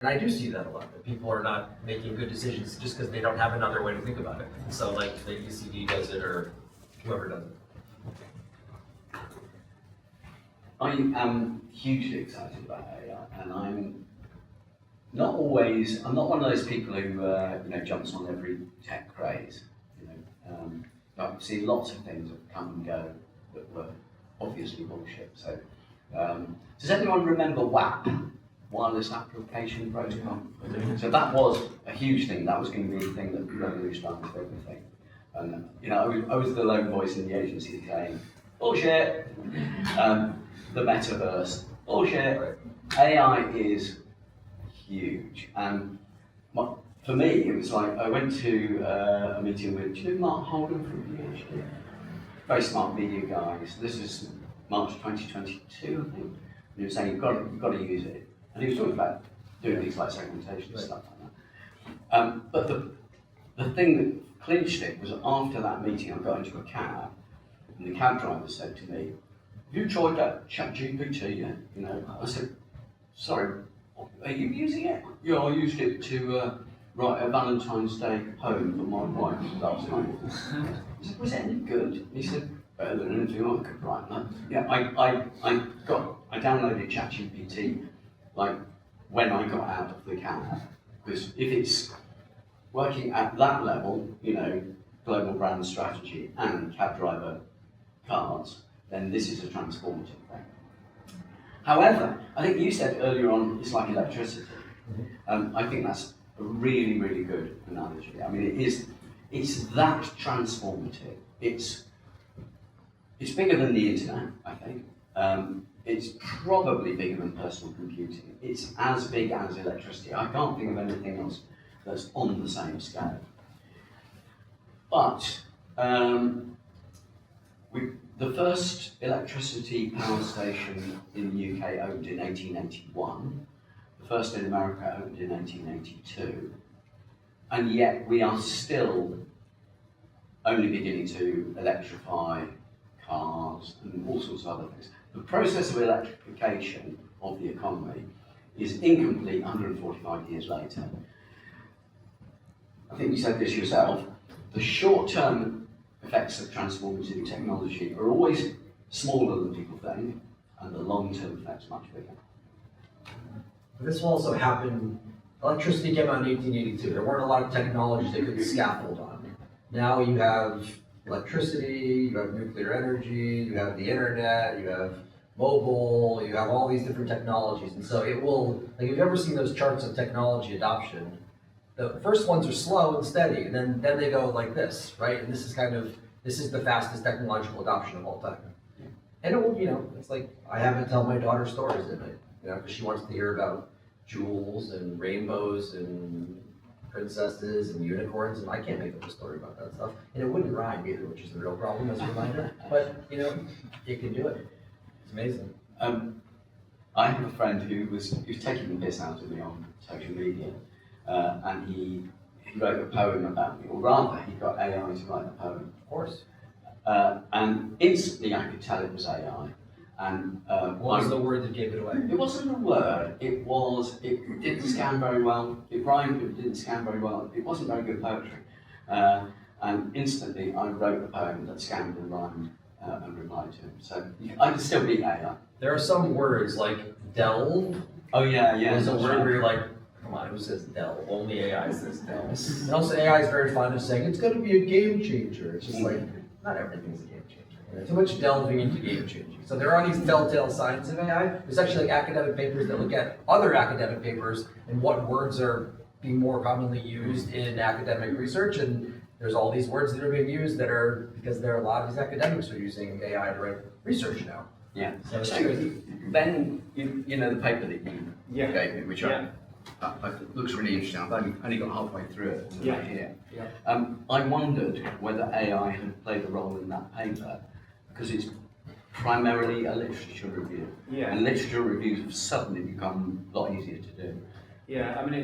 And I do see that a lot, that people are not making good decisions just because they don't have another way to think about it. So like the ECD does it or whoever does it. I am hugely excited about AI, and I'm not one of those people who jumps on every tech craze. I see lots of things that come and go that were obviously bullshit. So, does anyone remember WAP, Wireless Application Protocol? So that was a huge thing. That was going to be the thing that revolutionised everything. And I was the lone voice in the agency saying, bullshit. The metaverse, bullshit. AI is huge, and for me, it was like I went to a meeting with, do you know Mark Holden from PhD? Very smart media guys. This is March 2022, I think. And he was saying you've got to use it, and he was talking about doing things like segmentation and stuff like that. But the thing that clinched it was after that meeting, I got into a cab, and the cab driver said to me, "Have you tried that ChatGPT yet?" I said, "Sorry, are you using it?" "Yeah, I used it to write a Valentine's Day poem for my wife last night." I said, "Was it any good?" He said, "Better than anything I could write." I downloaded ChatGPT like when I got out of the cab, because if it's working at that level, global brand strategy and cab driver cards, then this is a transformative thing. However, I think you said earlier on it's like electricity. I think that's a really, really good analogy. I mean, it's that transformative. It's bigger than the internet, I think. It's probably bigger than personal computing. It's as big as electricity. I can't think of anything else that's on the same scale. But the first electricity power station in the UK opened in 1881. The first in America opened in 1882. And yet we are still only beginning to electrify cars and all sorts of other things. The process of electrification of the economy is incomplete 145 years later. I think you said this yourself. The short-term effects of transformative technology are always smaller than people think, and the long-term effects much bigger. This will also happen. Electricity came out in 1882. There weren't a lot of technologies they could scaffold on. Now you have electricity, you have nuclear energy, you have the internet, you have mobile, you have all these different technologies. And so it will, like if you've ever seen those charts of technology adoption, the first ones are slow and steady, and then they go like this, right? And this is the fastest technological adoption of all time. And it will, it's like, I haven't tell my daughter stories in it, because she wants to hear about jewels and rainbows and princesses and unicorns, and I can't make up a story about that stuff. And it wouldn't rhyme either, which is the real problem as a reminder. But, it can do it. It's amazing. I have a friend who was taking the piss out of me on social media, and he wrote a poem about me, or rather, he got AI to write the poem. Of course. And instantly I could tell it was AI. And what was the word that gave it away? It wasn't a word. It didn't scan very well. It rhymed, but it didn't scan very well. It wasn't very good poetry. And instantly I wrote a poem that scanned and rhymed and replied to him. So I could still beat AI. There are some words like delve. Oh yeah. There's a word where you're like, come on, who says delve? Only AI says delve. And also AI is very fond of saying it's going to be a game changer. It's just like, not everything's a game changer. Too much delving into game changing. So there are these telltale signs of AI. There's actually like academic papers that look at other academic papers and what words are being more commonly used in academic research. And there's all these words that are being used that are because there are a lot of these academics who are using AI to write research now. Yeah. So Ben, the paper that you gave me, which looks really interesting. I've only got halfway through it. Here. I wondered whether AI had played a role in that paper, because it's primarily a literature review. And literature reviews have suddenly become a lot easier to do. Yeah, I mean,